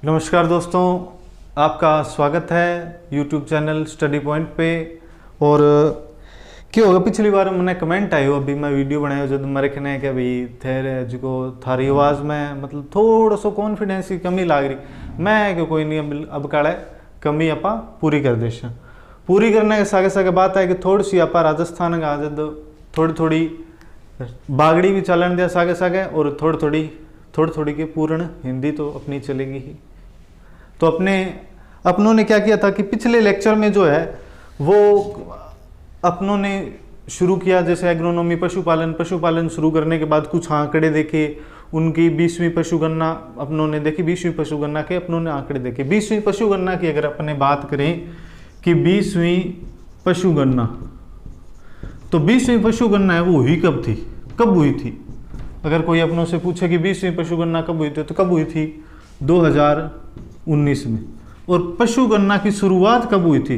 नमस्कार दोस्तों, आपका स्वागत है YouTube चैनल स्टडी पॉइंट पे। और क्या होगा, पिछली बार मैंने कमेंट आयो अभी मैं वीडियो बनाया जब मेरे कहने क्या भाई थे जो थारी आवाज़ में मतलब थोड़ा सा कॉन्फिडेंस की कमी लाग रही। मैं क्यों कोई नहीं अब काले कमी आप पूरी कर देश पूरी करने के सागे सागे बात है कि थोड़ी सी आप राजस्थान का आज थोड़ी थोड़ी बागड़ी भी चलन दिया सागे सागे और थोड़ी थोड़ी की पूर्ण हिंदी तो अपनी चलेगी ही। तो अपनों ने क्या किया था कि पिछले लेक्चर में जो है वो अपनों ने शुरू किया जैसे एग्रोनॉमी पशुपालन शुरू करने के बाद कुछ आंकड़े देखे, उनकी 20वीं पशुगणना अपनों ने देखी। 20वीं पशुगणना के अपनों ने आंकड़े देखे। 20वीं पशुगणना की अगर अपने बात करें कि 20वीं पशुगणना, तो 20वीं पशुगणना है वो हुई कब हुई थी? अगर कोई अपनों से पूछे कि 20वीं पशुगणना कब हुई थी तो कब हुई थी? 2019 में। और पशुगणना की शुरुआत कब हुई थी?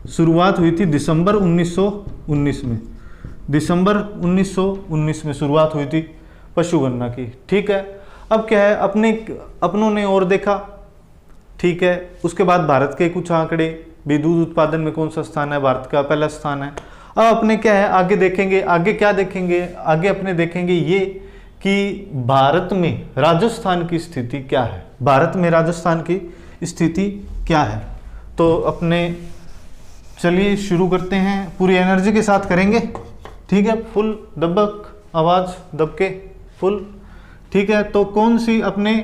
शुरुआत हुई थी दिसंबर 1919 में। दिसंबर 1919 में शुरुआत हुई थी पशुगणना की। ठीक है, अब क्या है अपनों ने और देखा। ठीक है, उसके बाद भारत के कुछ आंकड़े भी, दूध उत्पादन में कौन सा स्थान है? भारत का पहला स्थान है। अब अपने क्या है आगे देखेंगे, आगे क्या देखेंगे? आगे अपने देखेंगे ये कि भारत में राजस्थान की स्थिति क्या है। भारत में राजस्थान की स्थिति क्या है? तो अपने चलिए शुरू करते हैं, पूरी एनर्जी के साथ करेंगे। ठीक है, फुल दबक आवाज दबके फुल। ठीक है, तो कौन सी अपने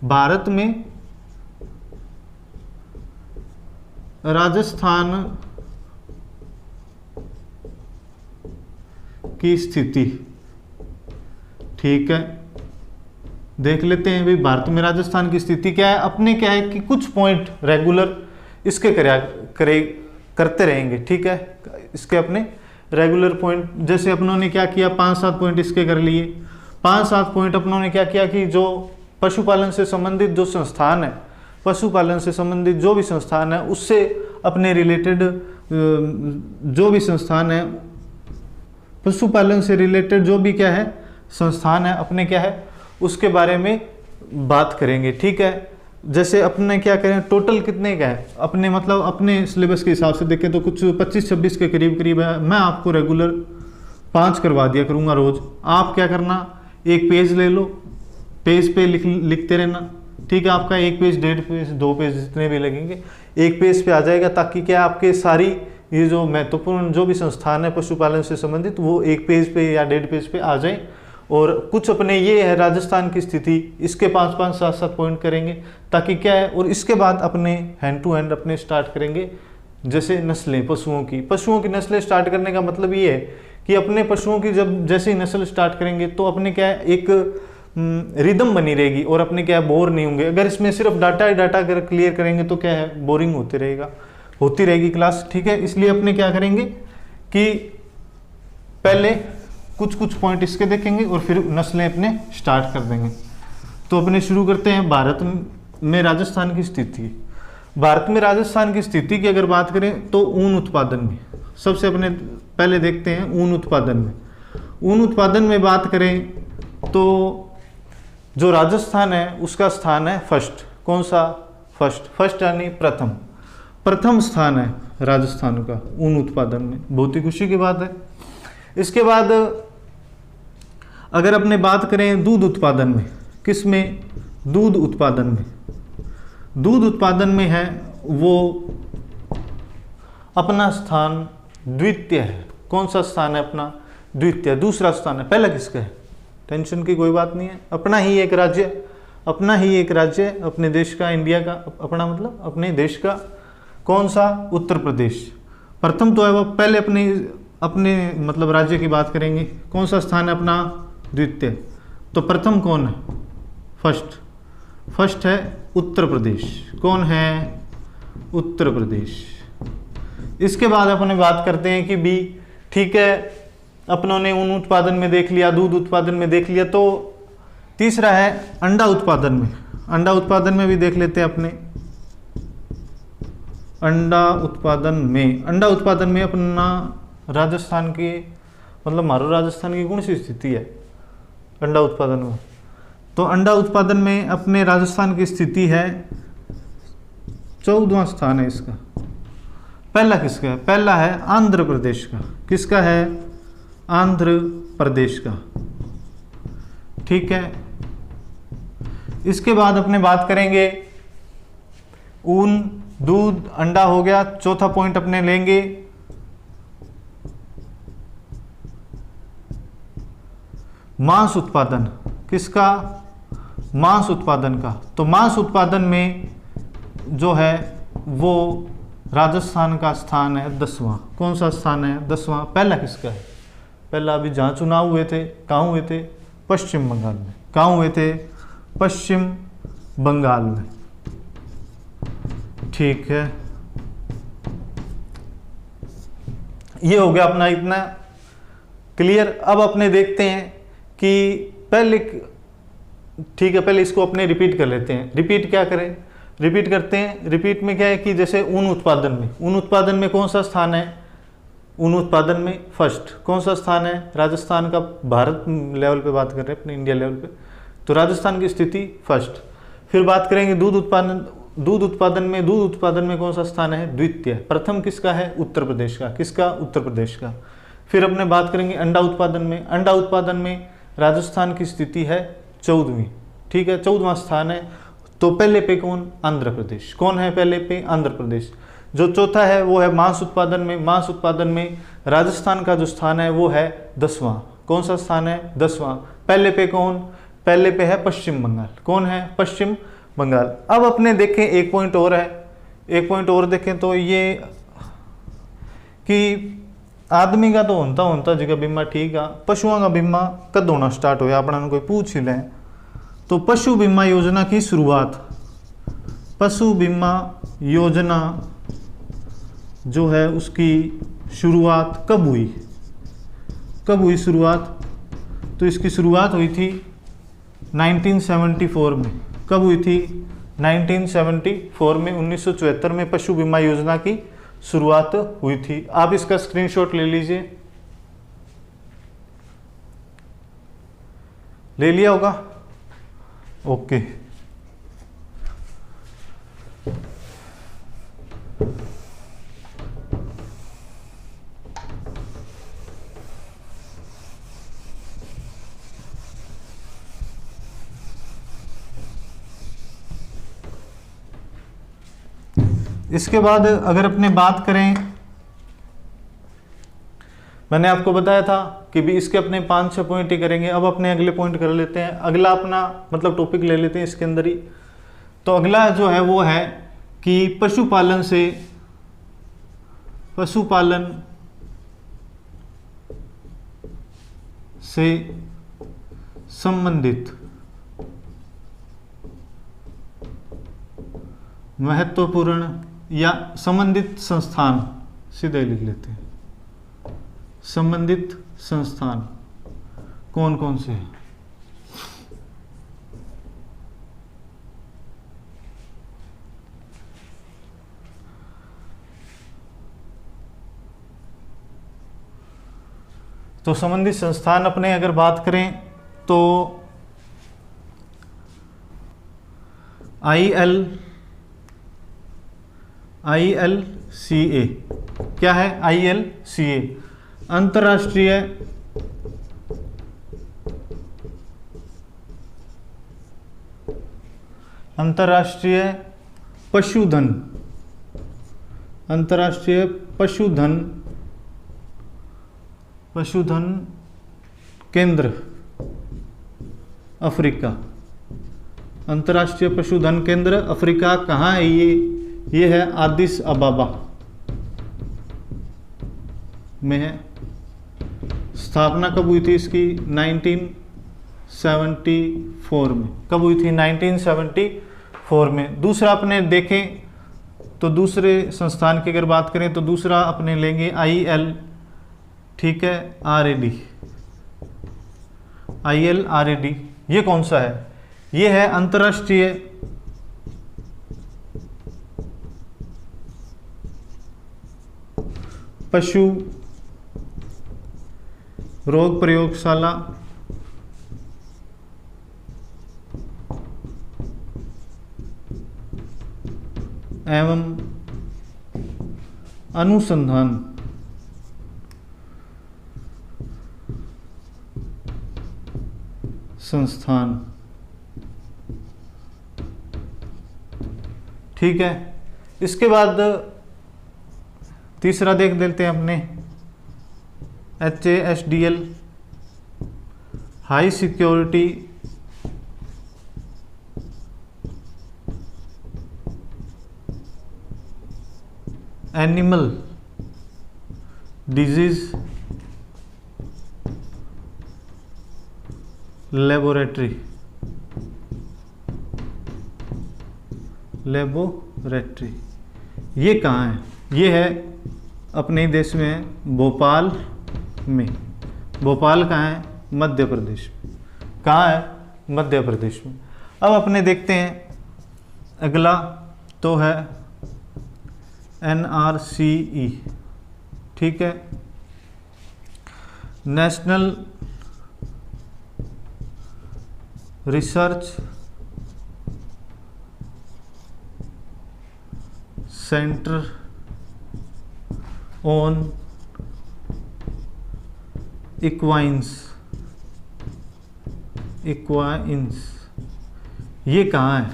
भारत में राजस्थान की स्थिति? ठीक है, देख लेते हैं भाई भारत में राजस्थान की स्थिति क्या है। अपने क्या है कि कुछ पॉइंट रेगुलर इसके करते रहेंगे। ठीक है, इसके अपने रेगुलर पॉइंट, जैसे अपनों ने क्या किया 5-7 पॉइंट इसके कर लिए। 5-7 पॉइंट अपनों ने क्या किया कि जो पशुपालन से संबंधित जो संस्थान है, पशुपालन से संबंधित जो भी संस्थान है उससे अपने रिलेटेड जो भी संस्थान है, पशुपालन से रिलेटेड जो भी क्या है संस्थान है, अपने क्या है उसके बारे में बात करेंगे। ठीक है, जैसे अपने क्या करें, टोटल कितने का है अपने मतलब अपने सिलेबस के हिसाब से देखें तो कुछ 25-26 के करीब है। मैं आपको रेगुलर 5 करवा दिया करूँगा रोज। आप क्या करना, एक पेज ले लो, पेज पे लिखते रहना। ठीक है, आपका 1 पेज 1.5 पेज 2 पेज जितने भी लगेंगे एक पेज पे आ जाएगा, ताकि क्या आपके सारी ये जो महत्वपूर्ण जो भी संस्थान है पशुपालन से संबंधित वो 1 पेज पे या 1.5 पेज पे आ जाए। और कुछ अपने ये है राजस्थान की स्थिति, इसके 5-5 7-7 पॉइंट करेंगे ताकि क्या है। और इसके बाद अपने हैंड टू हैंड अपने स्टार्ट करेंगे जैसे नस्लें पशुओं की नस्लें स्टार्ट करने का मतलब ये है कि अपने पशुओं की जब जैसे नस्ल स्टार्ट करेंगे तो अपने क्या है एक रिदम बनी रहेगी और अपने क्या है बोर नहीं होंगे। अगर इसमें सिर्फ डाटा अगर क्लियर करेंगे तो क्या है बोरिंग होती रहेगी क्लास। ठीक है, इसलिए अपने क्या करेंगे कि पहले कुछ पॉइंट इसके देखेंगे और फिर नस्लें अपने स्टार्ट कर देंगे। तो अपने शुरू करते हैं भारत में राजस्थान की स्थिति। भारत में राजस्थान की स्थिति की अगर बात करें तो ऊन उत्पादन में सबसे अपने पहले देखते हैं ऊन उत्पादन में बात करें तो जो राजस्थान है उसका स्थान है फर्स्ट। कौन सा? फर्स्ट यानी प्रथम स्थान है राजस्थान का ऊन उत्पादन में। बहुत ही खुशी की बात है। इसके बाद अगर अपने बात करें दूध उत्पादन में, किस में? दूध उत्पादन में है वो अपना स्थान द्वितीय है। कौन सा स्थान है अपना? द्वितीय, दूसरा स्थान है। पहला किसका है? टेंशन की कोई बात नहीं है, अपना ही एक राज्य अपने देश का, इंडिया का, अपना मतलब अपने देश का। कौन सा? उत्तर प्रदेश। प्रथम तो है वो, पहले अपने मतलब राज्य की बात करेंगे। कौन सा स्थान है अपना? द्वितीय। तो प्रथम कौन है? फर्स्ट है उत्तर प्रदेश। कौन है? उत्तर प्रदेश। इसके बाद अपने बात करते हैं कि भी ठीक है, अपनों ने ऊन उत्पादन में देख लिया, दूध उत्पादन में देख लिया, तो तीसरा है अंडा उत्पादन में भी देख लेते हैं अपने। अंडा उत्पादन में अपना राजस्थान की मतलब हमारा राजस्थान की कौन सी स्थिति है अंडा उत्पादन में? तो अंडा उत्पादन में अपने राजस्थान की स्थिति है 14वां स्थान है इसका। पहला किसका है? पहला है आंध्र प्रदेश का। किसका है? आंध्र प्रदेश का। ठीक है, इसके बाद अपने बात करेंगे ऊन, दूध, अंडा हो गया। चौथा पॉइंट अपने लेंगे मांस उत्पादन। किसका? मांस उत्पादन का। तो मांस उत्पादन में जो है वो राजस्थान का स्थान है 10वां। कौन सा स्थान है? 10वां। पहला किसका है? पहला अभी जहाँ चुनाव हुए थे कहाँ हुए थे? पश्चिम बंगाल में। कहाँ हुए थे? पश्चिम बंगाल में। ठीक है, ये हो गया अपना इतना क्लियर। अब अपने देखते हैं कि पहले, ठीक है, पहले इसको अपने रिपीट कर लेते हैं। रिपीट क्या करें? रिपीट करते हैं। रिपीट में क्या है कि जैसे ऊन उत्पादन में, ऊन उत्पादन में कौन सा स्थान है? ऊन उत्पादन में फर्स्ट कौन सा स्थान है? राजस्थान का। भारत लेवल पे बात कर रहे हैं, अपने इंडिया लेवल पे, तो राजस्थान की स्थिति फर्स्ट। फिर बात करेंगे दूध उत्पादन। दूध उत्पादन में कौन सा स्थान है? द्वितीय। प्रथम किसका है? उत्तर प्रदेश का। किसका? उत्तर प्रदेश का। फिर अपने बात करेंगे अंडा उत्पादन में। अंडा उत्पादन में राजस्थान की स्थिति है 14वीं। ठीक है, 14वां स्थान है। तो पहले पे कौन? आंध्र प्रदेश। कौन है पहले पे? आंध्र प्रदेश। जो चौथा है वो है मांस उत्पादन में। मांस उत्पादन में राजस्थान का जो स्थान है वो है 10वां। कौन सा स्थान है? 10वां। पहले पे कौन? पहले पे है पश्चिम बंगाल। कौन है? पश्चिम बंगाल। अब अपने देखें एक पॉइंट और है, एक पॉइंट और देखें तो ये कि आदमी का तो होता जगह बीमा, ठीक है, पशुओं का बीमा कद होना स्टार्ट होया? अपना कोई पूछ ही लें तो पशु बीमा योजना की शुरुआत, पशु बीमा योजना जो है उसकी शुरुआत कब हुई? कब हुई शुरुआत? तो इसकी शुरुआत हुई थी 1974 में। कब हुई थी? 1974 में। 1974 में पशु बीमा योजना की शुरुआत हुई थी। आप इसका स्क्रीनशॉट ले लीजिए। ले लिया होगा? ओके। इसके बाद अगर अपने बात करें, मैंने आपको बताया था कि भी इसके अपने 5-6 पॉइंट ही करेंगे। अब अपने अगले पॉइंट कर लेते हैं। अगला अपना मतलब टॉपिक ले लेते हैं इसके अंदर ही। तो अगला जो है वो है कि पशुपालन से संबंधित महत्वपूर्ण या संबंधित संस्थान, सीधे लिख लेते हैं, संबंधित संस्थान कौन कौन से हैं? तो संबंधित संस्थान अपने अगर बात करें तो ILCA। क्या है ILCA? अंतर्राष्ट्रीय पशुधन केंद्र अफ्रीका। अंतर्राष्ट्रीय पशुधन केंद्र अफ्रीका कहाँ है? ये है आदिस अबाबा में है। स्थापना कब हुई थी इसकी? 1974 में। कब हुई थी? 1974 में। दूसरा अपने देखें तो दूसरे संस्थान की अगर बात करें तो दूसरा अपने लेंगे IL, ठीक है, ILRAD। ये कौन सा है? ये है अंतर्राष्ट्रीय पशु रोग प्रयोगशाला एवं अनुसंधान संस्थान। ठीक है, इसके बाद तीसरा देख लेते हैं अपने HASDL, high security animal disease laboratory. ये कहाँ है? ये है अपने देश में है, भोपाल में। भोपाल कहाँ है? मध्य प्रदेश में। कहाँ है? मध्य प्रदेश में। अब अपने देखते हैं अगला तो है NRCE। ठीक है, national research centre on equines. ये कहाँ है?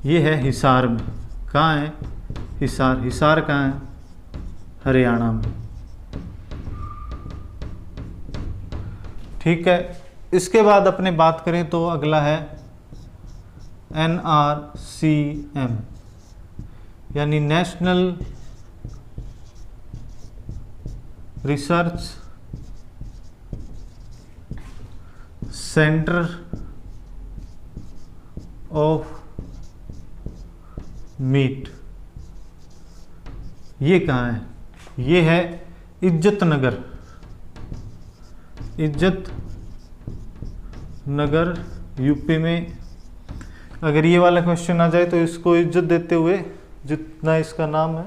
ये है हिसार में। कहाँ है? हिसार कहाँ है? हरियाणा में। ठीक है, इसके बाद अपने बात करें तो अगला है NRCM, यानी national research centre of meat. ये कहाँ है? ये है इज्जतनगर। यूपी में। अगर ये वाला क्वेश्चन आ जाए तो इसको इज्जत देते हुए, जितना इसका नाम है,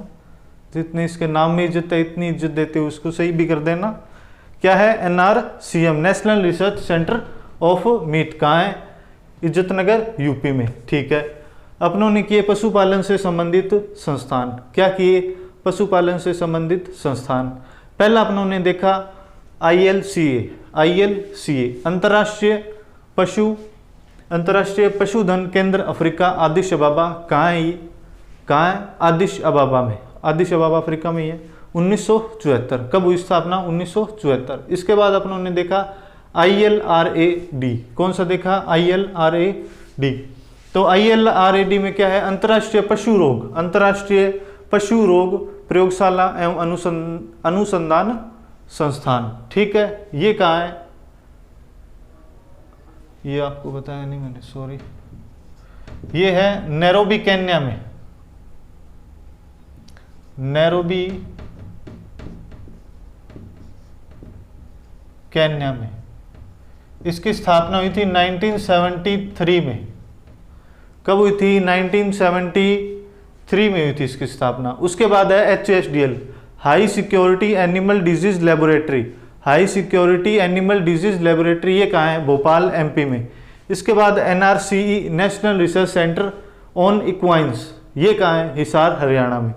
जितनी इसके नाम में इज्जत है इतनी इज्जत देते हुए उसको सही भी कर देना। क्या है? NRCM, national research centre of meat. कहाँ है? इज्जतनगर, यूपी में। ठीक है, अपनों ने किए पशुपालन से संबंधित संस्थान। क्या किए? पशुपालन से संबंधित संस्थान। पहला अपनों ने देखा ILCA, अंतर्राष्ट्रीय पशुधन केंद्र अफ्रीका, आदिश अबाबा। कहाँ है ये? कहाँ है? आदिश अबाबा में। आदिश अबाबा अफ्रीका में ही है। 1974। कब हुई स्थापना? 1974। इसके बाद अपनों ने देखा ILRAD। कौन सा देखा? ILRAD। तो ILRAD में क्या है? अंतर्राष्ट्रीय पशु रोग प्रयोगशाला एवं अनुसंधान संस्थान। ठीक है, ये कहाँ है? ये आपको बताया नहीं मैंने, सॉरी। ये है नैरोबी, केन्या में। नैरोबी, केन्या में। इसकी स्थापना हुई थी 1973 में। कब हुई थी? 1973 में हुई थी इसकी स्थापना। उसके बाद है HASDL, high security animal disease laboratory. High security animal disease laboratory, ये कहाँ है? भोपाल, MP में। इसके बाद NRCE, national research centre on equines. ये कहाँ है? हिसार, हरियाणा में।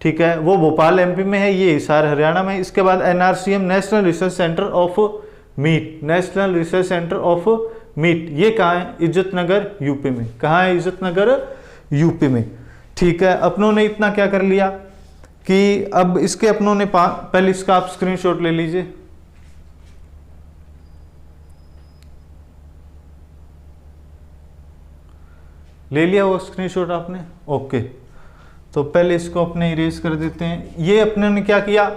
ठीक है, वो भोपाल MP में है, ये हिसार, हरियाणा में। इसके बाद NRCM, national research centre of meat. National research centre of meat, ये कहाँ है? इज्जतनगर, यूपी में। कहाँ है? इज्जतनगर, यूपी में। ठीक है, अपनों ने इतना क्या कर लिया कि अब इसके अपनों ने पहले इसका आप स्क्रीनशॉट ले लीजिए। ले लिया वो स्क्रीनशॉट आपने? ओके, तो पहले इसको अपने इरेज कर देते हैं। ये अपने ने क्या किया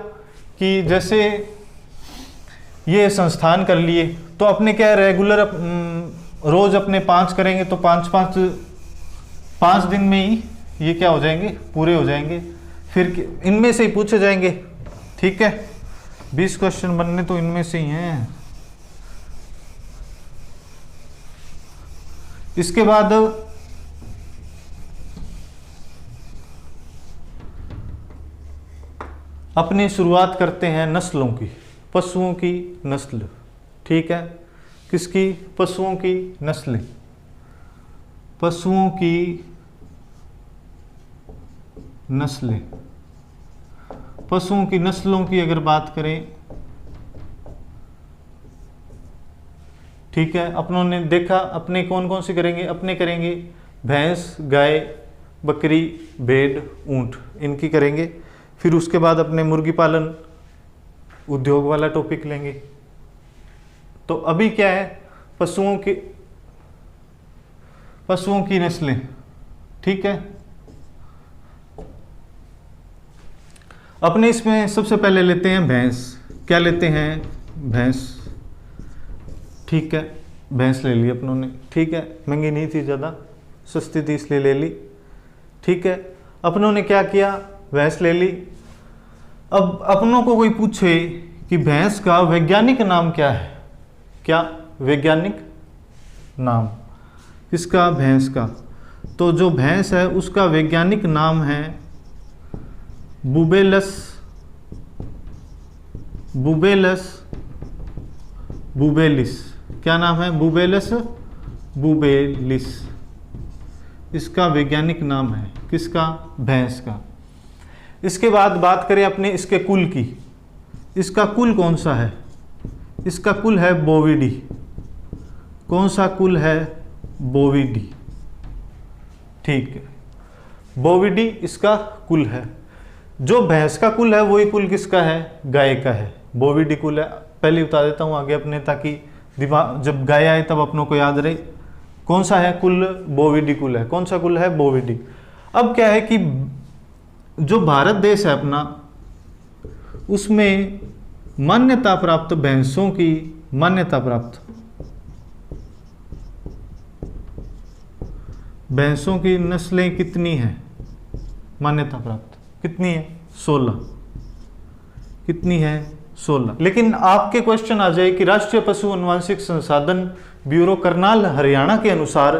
कि जैसे ये संस्थान कर लिए तो अपने क्या है, रेगुलर रोज अपने 5 करेंगे तो 5 दिन में ही ये क्या हो जाएंगे? पूरे हो जाएंगे। फिर इनमें से ही पूछे जाएंगे। ठीक है, 20 क्वेश्चन बनने तो इनमें से ही हैं। इसके बाद अपनी शुरुआत करते हैं नस्लों की, पशुओं की नस्ल। ठीक है, किसकी? पशुओं की नस्लें। पशुओं की नस्लें, पशुओं की नस्लों की अगर बात करें, ठीक है, अपनों ने देखा अपने कौन कौन से करेंगे, अपने करेंगे भैंस, गाय, बकरी, भेड़, ऊंट, इनकी करेंगे। फिर उसके बाद अपने मुर्गी पालन उद्योग वाला टॉपिक लेंगे। तो अभी क्या है, पशुओं की नस्लें, ठीक है। अपने इसमें सबसे पहले लेते हैं भैंस। क्या लेते हैं, भैंस, ठीक है, भैंस ले ली अपनों ने, ठीक है, महंगी नहीं थी ज़्यादा, सस्ती थी इसलिए ले ली, ठीक है। अपनों ने क्या किया, भैंस ले ली। अब अपनों को कोई पूछे कि भैंस का वैज्ञानिक नाम क्या है, क्या वैज्ञानिक नाम इसका, भैंस का, तो जो भैंस है उसका वैज्ञानिक नाम है बुबेलस बुबेलिस। क्या नाम है, बुबेलस बुबेलिस, इसका वैज्ञानिक नाम है, किसका, भैंस का। इसके बाद बात करें अपने इसके कुल की, इसका कुल कौन सा है, इसका कुल है बोविडी। कौन सा कुल है, बोविडी, ठीक है, बोविडी इसका कुल है। जो भैंस का कुल है वही कुल किसका है, गाय का है, बोविडी कुल है। पहले बता देता हूँ आगे अपने, ताकि दिमाग जब गाय आए तब अपनों को याद रहे कौन सा है कुल, बोविडी कुल है। कौन सा कुल है, बोविडी। अब क्या है कि जो भारत देश है अपना, उसमें मान्यता प्राप्त भैंसों की, मान्यता प्राप्त भैंसों की नस्लें कितनी हैं, मान्यता प्राप्त कितनी है, 16। कितनी है, 16। लेकिन आपके क्वेश्चन आ जाए कि राष्ट्रीय पशु अनुवांशिक संसाधन ब्यूरो करनाल हरियाणा के अनुसार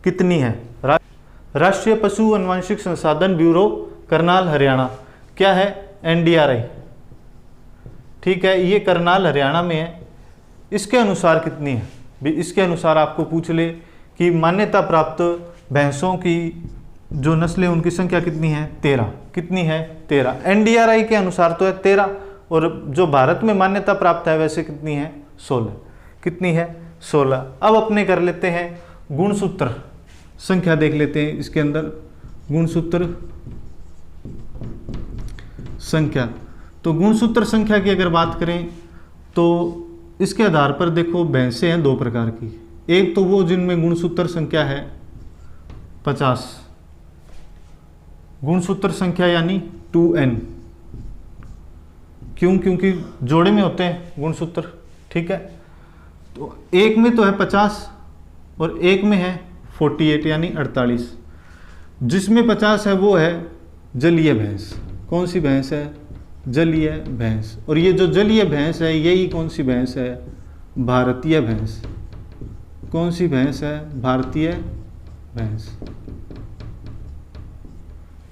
कितनी है। राष्ट्रीय पशु अनुवांशिक संसाधन ब्यूरो करनाल हरियाणा क्या है, NDRI, ठीक है, ये करनाल हरियाणा में है। इसके अनुसार कितनी है, भी इसके अनुसार आपको पूछ ले कि मान्यता प्राप्त भैंसों की जो नस्लें उनकी संख्या कितनी है, 13। कितनी है, 13। NDRI के अनुसार तो है 13, और जो भारत में मान्यता प्राप्त है वैसे कितनी है, 16। कितनी है, 16। अब अपने कर लेते हैं गुणसूत्र संख्या, देख लेते हैं इसके अंदर गुणसूत्र संख्या। तो गुणसूत्र संख्या की अगर बात करें तो इसके आधार पर देखो भैंसें हैं 2 प्रकार की। एक तो वो जिनमें गुणसूत्र संख्या है 50, गुणसूत्र संख्या यानी 2n, क्यों, क्योंकि जोड़े में होते हैं गुणसूत्र, ठीक है। तो एक में तो है 50 और एक में है 48 यानी 48। जिसमें 50 है वो है जलीय भैंस। कौन सी भैंस है, जलीय भैंस। और ये जो जलीय भैंस है यही कौन सी भैंस है, भारतीय भैंस। कौन सी भैंस है, भारतीय भैंस,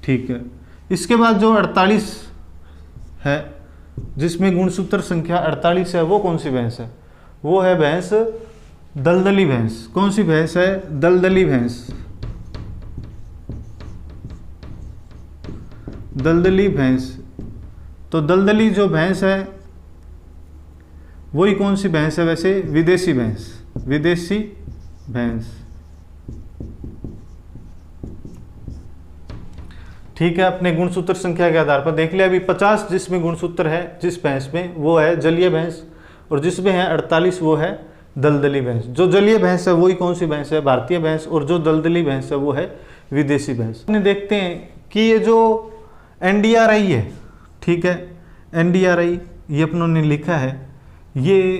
ठीक है। इसके बाद जो 48 है जिसमें गुणसूत्र संख्या 48 है वो कौन सी भैंस है, वो है भैंस दलदली भैंस। कौन सी भैंस है, दलदली भैंस। दलदली भैंस, तो दलदली जो भैंस है वही कौन सी भैंस है, वैसे विदेशी भैंस, विदेशी भैंस, ठीक है। अपने गुणसूत्र संख्या के आधार पर देख लिया। अभी 50 जिसमें गुणसूत्र है जिस भैंस में वो है जलीय भैंस, और जिसमें है 48 वो है दलदली भैंस। जो जलीय भैंस है वही कौन सी भैंस है, भारतीय भैंस, और जो दलदली भैंस है वो है विदेशी भैंस। देखते हैं कि ये जो NDRI है, ठीक है, NDRI ये अपनों ने लिखा है, ये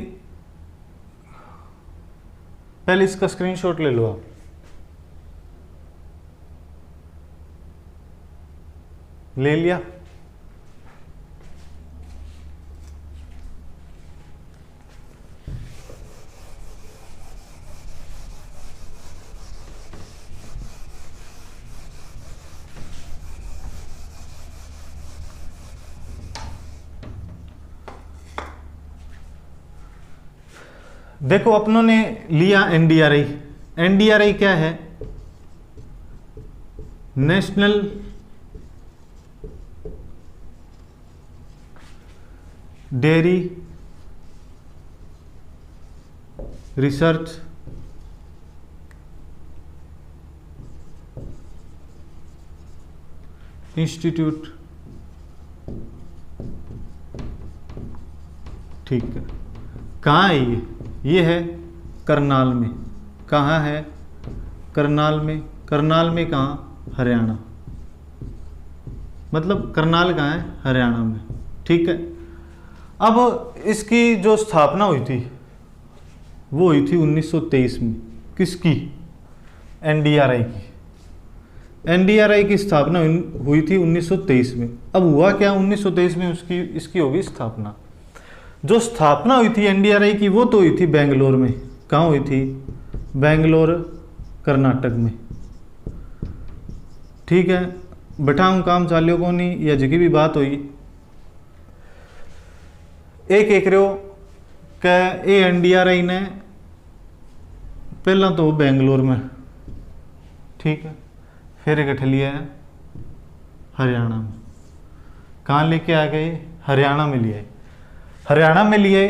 पहले इसका स्क्रीनशॉट ले लो आप। ले लिया, देखो अपनों ने लिया NDRI। NDRI क्या है, नेशनल डेयरी रिसर्च इंस्टीट्यूट, ठीक है। कहाँ है ये है करनाल में। कहाँ है? करनाल में। करनाल में कहाँ? हरियाणा। मतलब करनाल कहाँ है? हरियाणा में, ठीक है। अब इसकी जो स्थापना हुई थी वो हुई थी 1923 में। किसकी? एनडीआरआई की। एनडीआरआई की स्थापना हुई थी 1923 में। अब हुआ क्या? 1923 में इसकी होगी स्थापना। जो स्थापना हुई थी एनडीआरआई की वो तो हुई थी बेंगलोर में। कहाँ हुई थी? बेंगलोर, कर्नाटक में, ठीक है। बैठाऊँ काम चालियों को नहीं, या जगह भी बात हुई। एक एकरो का ये एनडीआरआई ने पहला तो बेंगलोर में, ठीक है, फिर इकट्ठे लिया है हरियाणा में। कहाँ लेके आ गए? हरियाणा में लिए। हरियाणा में लिए,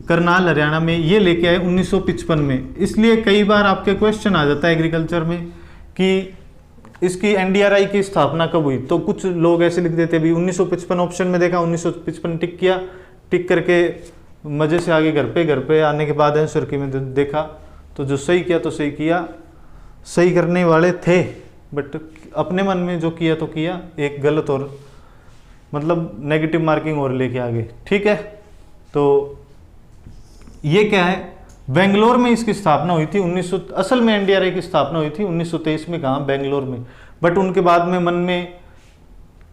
करनाल हरियाणा में। ये लेके आए 1955 में। इसलिए कई बार आपके क्वेश्चन आ जाता है एग्रीकल्चर में कि इसकी एनडीआरआई की स्थापना कब हुई। तो कुछ लोग ऐसे लिख देते भी 1955 ऑप्शन में देखा, 1955 टिक किया, टिक करके मजे से आगे घर पे आने के बाद आंसर की में देखा तो जो सही किया तो सही किया, सही करने वाले थे, बट अपने मन में जो किया तो किया, एक गलत और मतलब नेगेटिव मार्किंग और लेके आ गए, ठीक है। तो ये क्या है? बेंगलोर में इसकी स्थापना हुई थी 1900। असल में एनडीआरआई की स्थापना हुई थी 1923 में। कहाँ? बेंगलोर में। बट उनके बाद में मन में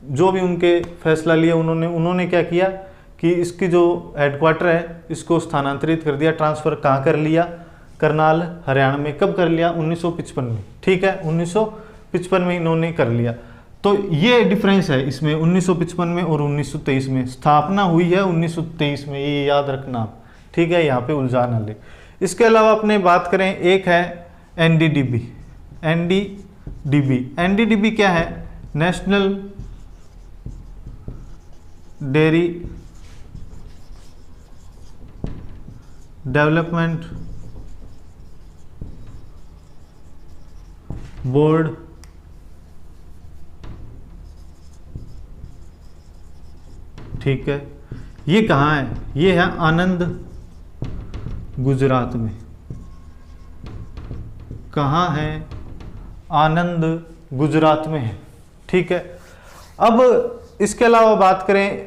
जो भी उनके फैसला लिया, उन्होंने क्या किया कि इसकी जो हेडक्वार्टर है इसको स्थानांतरित कर दिया, ट्रांसफर कहाँ कर लिया? करनाल हरियाणा में। कब कर लिया? 1955 में, ठीक है। 1955 में इन्होंने कर लिया। तो ये डिफरेंस है इसमें 1955 में और 1923 में। स्थापना हुई है 1923 में, ये याद रखना आप, ठीक है। यहाँ पे उलझा ना ले। इसके अलावा अपने बात करें, एक है एनडीडीबी। एनडीडीबी क्या है? नेशनल डेयरी डेवलपमेंट बोर्ड, ठीक है। ये कहाँ है? ये है आनंद, गुजरात में। कहाँ है? आनंद, गुजरात में है, ठीक है। अब इसके अलावा बात करें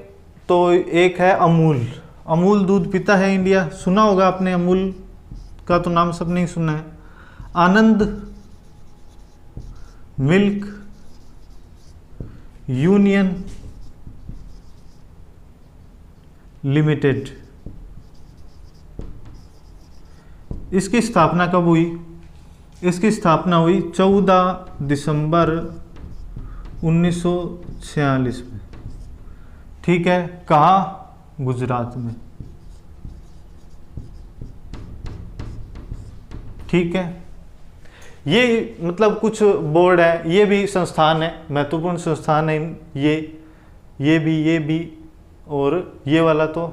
तो एक है अमूल। अमूल दूध पीता है इंडिया, सुना होगा आपने, अमूल का तो नाम सबने ही सुना है। आनंद मिल्क यूनियन लिमिटेड, इसकी स्थापना कब हुई? इसकी स्थापना हुई 14 दिसंबर 1946 में, ठीक है। कहाँ? गुजरात में, ठीक है। ये मतलब कुछ बोर्ड है, ये भी संस्थान है, महत्वपूर्ण संस्थान है। ये भी और ये वाला तो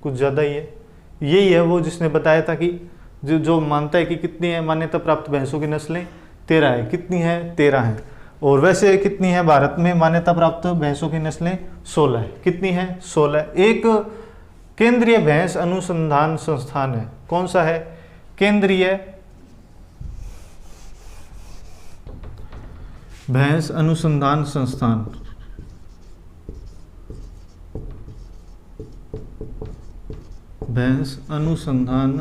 कुछ ज़्यादा ही है। यही है वो जिसने बताया था कि जो मानता है कि कितनी है मान्यता प्राप्त भैंसों की नस्लें? 13 है। कितनी है? 13 है। और वैसे कितनी है भारत में मान्यता प्राप्त भैंसों की नस्लें? 16 है। कितनी है? 16। एक केंद्रीय भैंस अनुसंधान संस्थान है। कौन सा है? केंद्रीय भैंस अनुसंधान संस्थान, भैंस अनुसंधान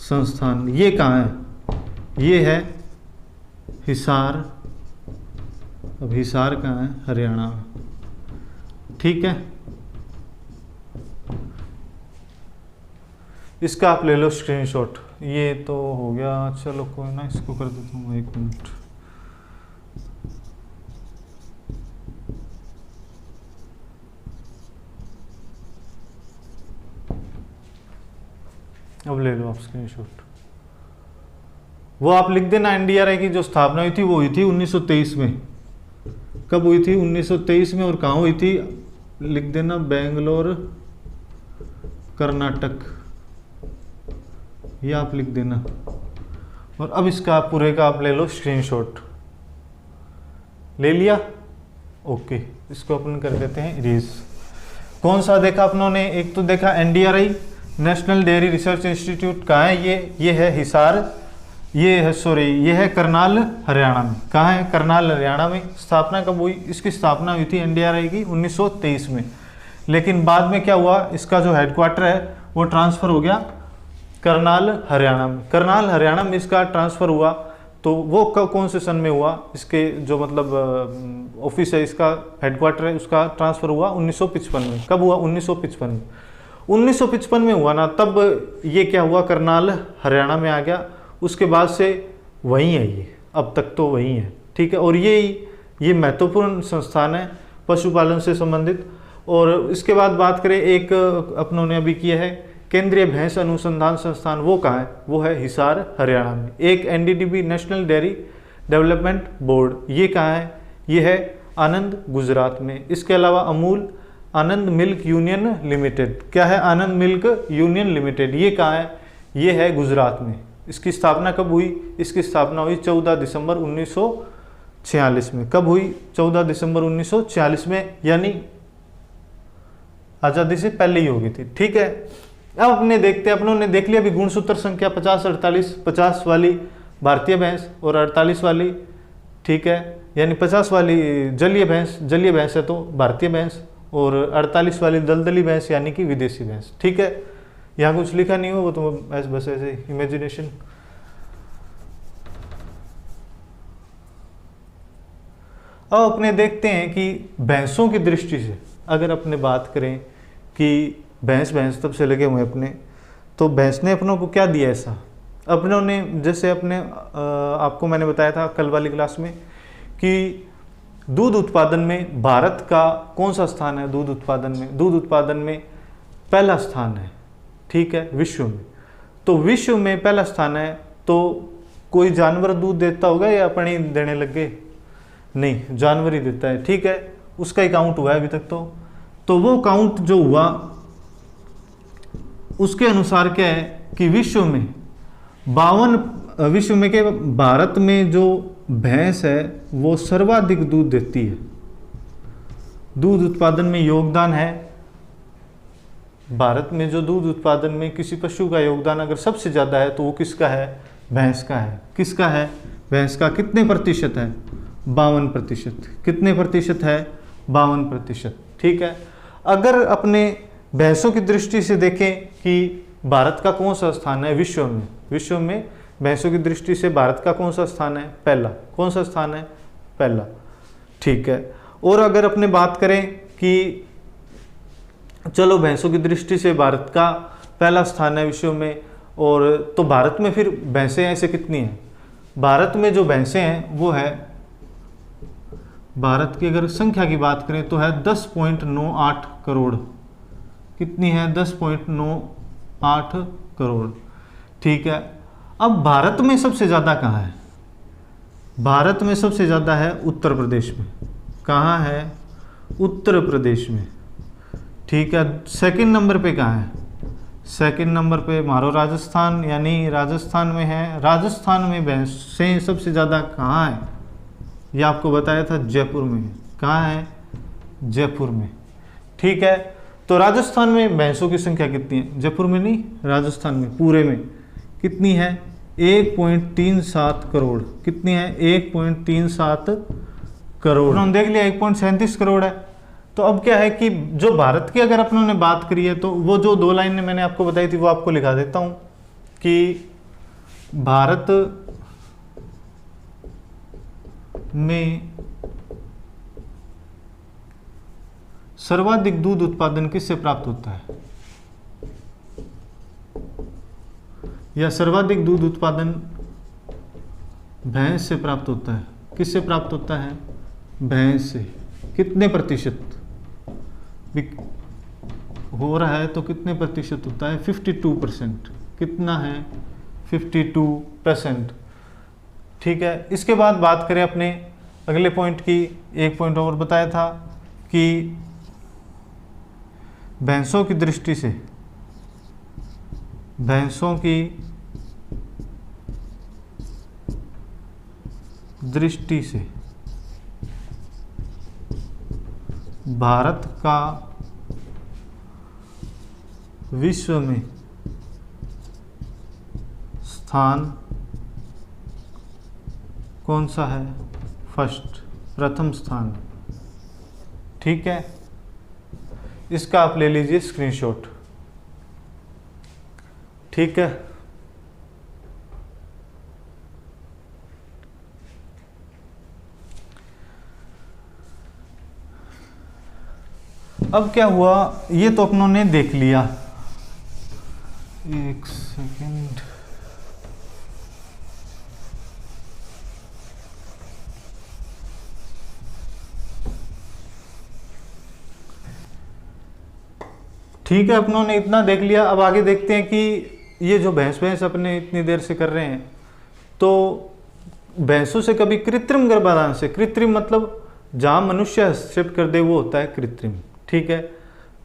संस्थान। ये कहाँ है? ये है हिसार। अब हिसार कहाँ है? हरियाणा में, ठीक है। इसका आप ले लो स्क्रीनशॉट। ये तो हो गया, चलो कोई ना, इसको कर देता हूँ 1 मिनट। अब ले लो आप स्क्रीनशॉट। वो आप लिख देना, एनडीआरआई की जो स्थापना हुई थी वो हुई थी 1923 में। कब हुई थी? 1923 में। और कहाँ हुई थी? लिख देना बेंगलोर कर्नाटक, ये आप लिख देना। और अब इसका पूरे का आप ले लो स्क्रीनशॉट, ले लिया, ओके। इसको अपन कर देते हैं इरेज। कौन सा देखा अपनों ने, एक तो देखा NDRI national dairy research institute, कहाँ है ये है हिसार, ये है सॉरी ये है करनाल हरियाणा में। कहाँ है, करनाल हरियाणा में। स्थापना कब हुई, इसकी स्थापना हुई थी NDRI की 1923 में, लेकिन बाद में क्या हुआ, इसका जो हेडक्वार्टर है वो ट्रांसफ़र हो गया करनाल हरियाणा में। करनाल हरियाणा में इसका ट्रांसफ़र हुआ, तो वो कौन से सन में हुआ, इसके जो मतलब ऑफिस है, इसका हेडक्वार्टर है, उसका ट्रांसफ़र हुआ 1955 में। कब हुआ, 1955 में। 1955 में हुआ ना, तब ये क्या हुआ, करनाल हरियाणा में आ गया। उसके बाद से वहीं है ये, अब तक तो वहीं है, ठीक है। और ये महत्वपूर्ण संस्थान है पशुपालन से संबंधित। और इसके बाद बात करें, एक अपनों ने अभी किया है केंद्रीय भैंस अनुसंधान संस्थान, वो कहाँ है, वो है हिसार हरियाणा में। एक NDDB national dairy development board, ये कहाँ है, ये है आनंद गुजरात में। इसके अलावा अमूल आनंद मिल्क यूनियन लिमिटेड, क्या है, आनंद मिल्क यूनियन लिमिटेड, ये कहाँ है, ये है गुजरात में। इसकी स्थापना कब हुई, इसकी स्थापना हुई 14 दिसंबर 1946 में। कब हुई, 14 दिसंबर 1946 में, यानी आज़ादी से पहले ही होगी थी, ठीक है। अब अपने देखते हैं, अपनों ने देख लिया अभी गुणसूत्र संख्या 50 48, 50 वाली भारतीय भैंस और 48 वाली, ठीक है, यानी 50 वाली जलीय भैंस है तो भारतीय भैंस, और 48 वाली दलदली भैंस यानी कि विदेशी भैंस, ठीक है। यहाँ कुछ लिखा नहीं हो, वो तो बस ऐसे इमेजिनेशन। अब अपने देखते हैं कि भैंसों की दृष्टि से अगर अपने बात करें कि भैंस तब से लगे हुए अपने, तो भैंस ने अपनों को क्या दिया ऐसा। अपनों ने जैसे अपने आपको मैंने बताया था कल वाली क्लास में कि दूध उत्पादन में भारत का कौन सा स्थान है, दूध उत्पादन में पहला स्थान है, ठीक है, विश्व में। तो विश्व में पहला स्थान है, तो कोई जानवर दूध देता होगा या अपने देने लग गए, नहीं, जानवर ही देता है, ठीक है। उसका ही काउंट हुआ है अभी तक तो वो काउंट जो हुआ उसके अनुसार क्या है कि विश्व में के भारत में जो भैंस है वो सर्वाधिक दूध देती है। दूध उत्पादन में योगदान है, भारत में जो दूध उत्पादन में किसी पशु का योगदान अगर सबसे ज़्यादा है तो वो किसका है, भैंस का है। किसका है, भैंस का। कितने प्रतिशत है, 52%। कितने प्रतिशत है, 52%, ठीक है। अगर अपने भैंसों की दृष्टि से देखें कि भारत का कौन सा स्थान है विश्व में भैंसों की दृष्टि से भारत का कौन सा स्थान है, पहला। कौन सा स्थान है, पहला, ठीक है। और अगर अपने बात करें कि चलो भैंसों की दृष्टि से भारत का पहला स्थान है विश्व में, और तो भारत में फिर भैंसें ऐसे कितनी हैं, भारत में जो भैंसें हैं वो है, भारत की अगर संख्या की बात करें तो है 10.98 करोड़। कितनी है, 10.98 करोड़, ठीक है। अब भारत में सबसे ज़्यादा कहाँ है, भारत में सबसे ज़्यादा है उत्तर प्रदेश में। कहाँ है, उत्तर प्रदेश में, ठीक है। सेकंड नंबर पे कहाँ है, सेकंड नंबर पे मारो राजस्थान, यानी राजस्थान में है। राजस्थान में भैंसें सबसे ज़्यादा कहाँ है, ये आपको बताया था जयपुर में। कहाँ है, जयपुर में, ठीक है। तो राजस्थान में भैंसों की संख्या कितनी है, जयपुर में नहीं, राजस्थान में पूरे में कितनी है, 1.37 करोड़। कितनी है, 1.37 करोड़। उन्होंने देख लिया 1.37 करोड़ है। तो अब क्या है कि जो भारत की अगर अपनों ने बात करी है तो वो जो 2 लाइनें मैंने आपको बताई थी वो आपको लिखा देता हूँ कि भारत में सर्वाधिक दूध उत्पादन किससे प्राप्त होता है, या सर्वाधिक दूध उत्पादन भैंस से प्राप्त होता है। किससे प्राप्त होता है, भैंस से। कितने प्रतिशत हो रहा है, तो कितने प्रतिशत होता है, 52%। कितना है, 52%, ठीक है। इसके बाद बात करें अपने अगले पॉइंट की, एक पॉइंट और बताया था कि भैंसों की दृष्टि से, भैंसों की दृष्टि से भारत का विश्व में स्थान कौन सा है? फर्स्ट, प्रथम स्थान। ठीक है, इसका आप ले लीजिए स्क्रीनशॉट। ठीक है, अब क्या हुआ, ये तो अपनों ने देख लिया। एक सेकेंड, ठीक है, अपनों ने इतना देख लिया। अब आगे देखते हैं कि ये जो भैंस अपने इतनी देर से कर रहे हैं, तो भैंसों से कभी कृत्रिम गर्भाधान से, कृत्रिम मतलब जहाँ मनुष्य हस्तक्षेप कर दे वो होता है कृत्रिम। ठीक है,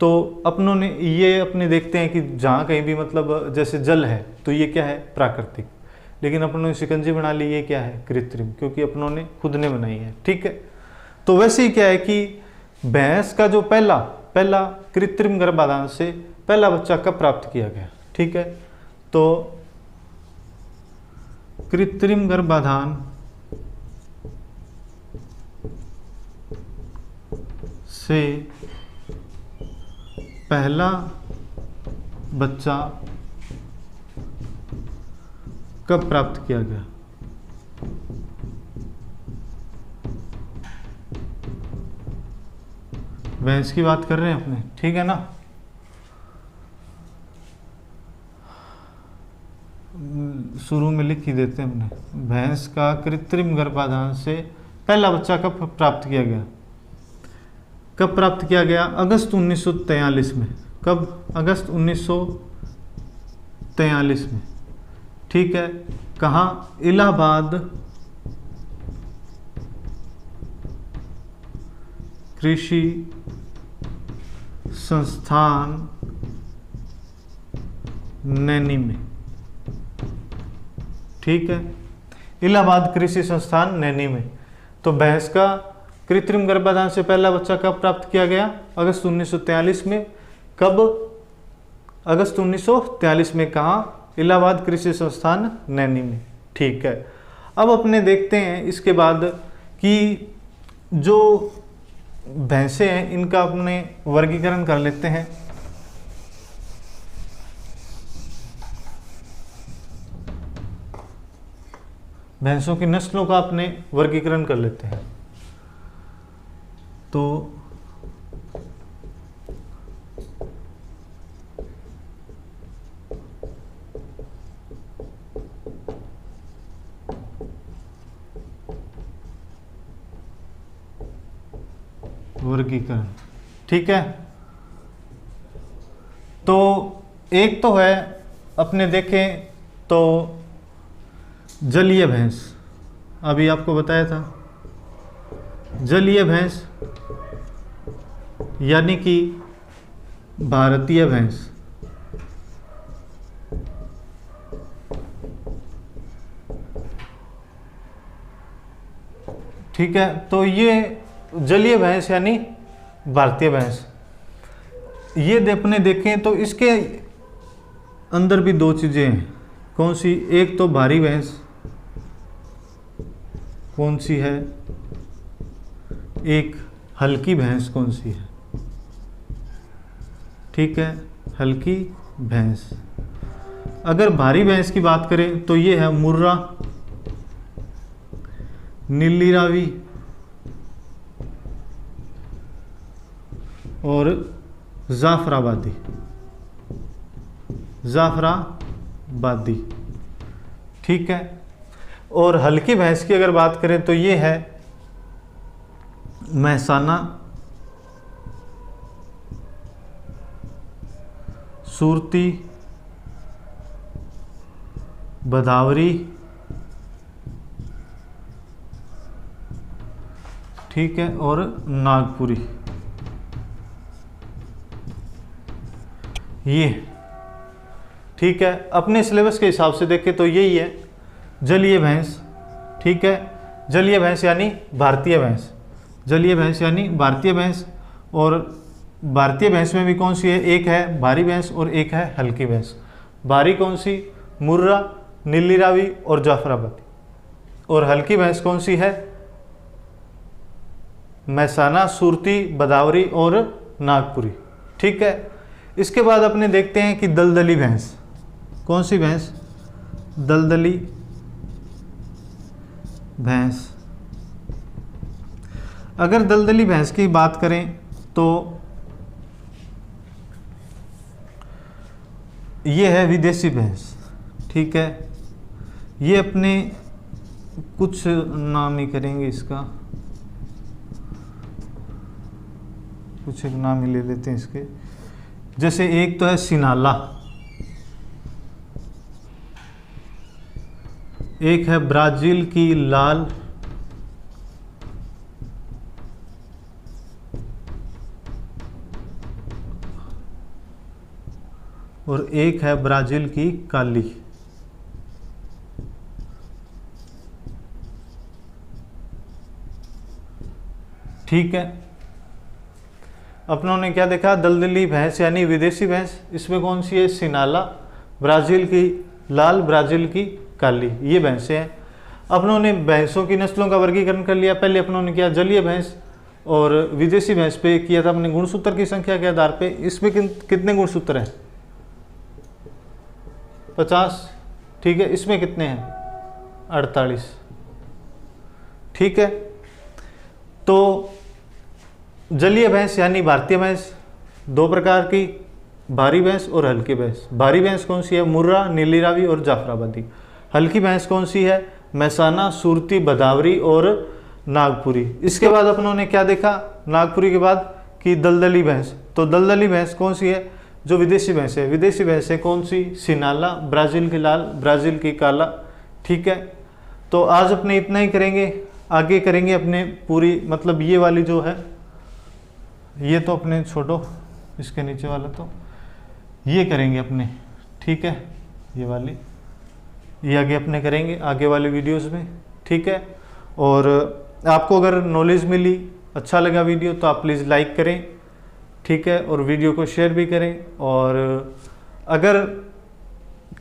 तो अपनों ने ये अपने देखते हैं कि जहाँ कहीं भी मतलब जैसे जल है तो ये क्या है? प्राकृतिक। लेकिन अपनों ने शिकंजी बना ली, ये क्या है? कृत्रिम, क्योंकि अपनों ने खुद ने बनाई है। ठीक है, तो वैसे ही क्या है कि भैंस का जो पहला कृत्रिम गर्भाधान से पहला बच्चा कब प्राप्त किया गया? ठीक है, तो कृत्रिम गर्भाधान से पहला बच्चा कब प्राप्त किया गया? भैंस की बात कर रहे हैं अपने, ठीक है ना। शुरू में लिख ही देते हैं अपने, भैंस का कृत्रिम गर्भाधान से पहला बच्चा कब प्राप्त किया गया? कब प्राप्त किया गया? अगस्त 1943 में। कब? अगस्त 1943 में। ठीक है, कहाँ? इलाहाबाद कृषि संस्थान नैनी में। ठीक है, इलाहाबाद कृषि संस्थान नैनी में। तो भैंस का कृत्रिम गर्भाधान से पहला बच्चा कब प्राप्त किया गया? अगस्त 1943 में। कब? अगस्त 1943 में। कहाँ? इलाहाबाद कृषि संस्थान नैनी में। ठीक है, अब अपने देखते हैं इसके बाद कि जो भैंसें हैं इनका अपने वर्गीकरण कर लेते हैं। भैंसों की नस्लों का अपने वर्गीकरण कर लेते हैं। तो वर्गीकरण, ठीक है, तो एक तो है अपने देखें तो जलीय भैंस, अभी आपको बताया था जलीय भैंस यानी कि भारतीय भैंस। ठीक है, तो ये जलीय भैंस यानी भारतीय भैंस। ये अपने देखें तो इसके अंदर भी दो चीज़ें हैं। कौन सी? एक तो भारी भैंस, कौन सी है? एक हल्की भैंस कौन सी है? ठीक है, हल्की भैंस। अगर भारी भैंस की बात करें तो ये है मुर्रा, नीली रावी और जाफराबादी। जाफराबादी, ठीक है। और हल्की भैंस की अगर बात करें तो ये है महसाना, सूरती, भदावरी, ठीक है, और नागपुरी। ये, ठीक है। अपने सिलेबस के हिसाब से देखें तो यही है जलीय भैंस, ठीक है। जलीय भैंस यानी भारतीय भैंस, जलीय भैंस यानी भारतीय भैंस। और भारतीय भैंस में भी कौन सी है, एक है भारी भैंस और एक है हल्की भैंस। भारी कौन सी, मुर्रा, नीली रावी और जाफराबादी। और हल्की भैंस कौन सी है, मैसाना, सुरती, बदावरी और नागपुरी, ठीक है। इसके बाद अपने देखते हैं कि दलदली भैंस, कौन सी भैंस, दलदली भैंस। अगर दलदली भैंस की बात करें तो ये है विदेशी भैंस, ठीक है। ये अपने कुछ नाम ही करेंगे, इसका कुछ एक नाम ही ले लेते हैं इसके। जैसे एक तो है सिनाला, एक है ब्राजील की लाल, और एक है ब्राजील की काली, ठीक है। अपनों ने क्या देखा, दलदली भैंस यानी विदेशी भैंस, इसमें कौन सी है, सिनाला, ब्राजील की लाल, ब्राजील की काली, ये भैंसें हैं। अपनों ने भैंसों की नस्लों का वर्गीकरण कर लिया। पहले अपनों ने किया जलीय भैंस और विदेशी भैंस पे किया था अपने गुणसूत्र की संख्या के आधार पे। इसमें कितने गुणसूत्र हैं, 50, ठीक है। इसमें कितने हैं, 48, ठीक है। तो जलीय भैंस यानी भारतीय भैंस, दो प्रकार की, भारी भैंस और हल्की भैंस। भारी भैंस कौन सी है, मुर्रा, नीली रावी और जाफराबादी। हल्की भैंस कौन सी है, मैसाना, सुरती, बदावरी और नागपुरी। इसके बाद अपनों ने क्या देखा, नागपुरी के बाद कि दलदली भैंस। तो दलदली भैंस कौन सी है, जो विदेशी भैंस है। विदेशी भैंस है कौन सी, सिनाला, ब्राजील की लाल, ब्राजील की काला, ठीक है। तो आज अपने इतना ही करेंगे, आगे करेंगे अपने पूरी, मतलब ये वाली जो है, ये तो अपने छोड़ो, इसके नीचे वाला तो ये करेंगे अपने, ठीक है। ये वाली, ये आगे अपने करेंगे आगे वाले वीडियोस में, ठीक है। और आपको अगर नॉलेज मिली, अच्छा लगा वीडियो, तो आप प्लीज़ लाइक करें, ठीक है। और वीडियो को शेयर भी करें। और अगर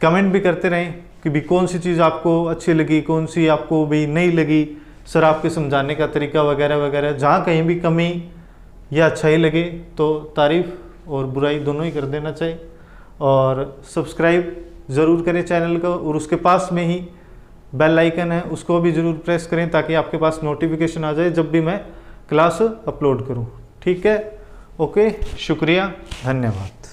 कमेंट भी करते रहें कि भी कौन सी चीज़ आपको अच्छी लगी, कौन सी आपको भी नहीं लगी, सर आपके समझाने का तरीका वगैरह वगैरह। जहाँ कहीं भी कमी या अच्छाई लगे तो तारीफ़ और बुराई दोनों ही कर देना चाहिए। और सब्सक्राइब ज़रूर करें चैनल को, और उसके पास में ही बेल आइकन है, उसको भी ज़रूर प्रेस करें ताकि आपके पास नोटिफिकेशन आ जाए जब भी मैं क्लास अपलोड करूं, ठीक है। ओके, शुक्रिया, धन्यवाद।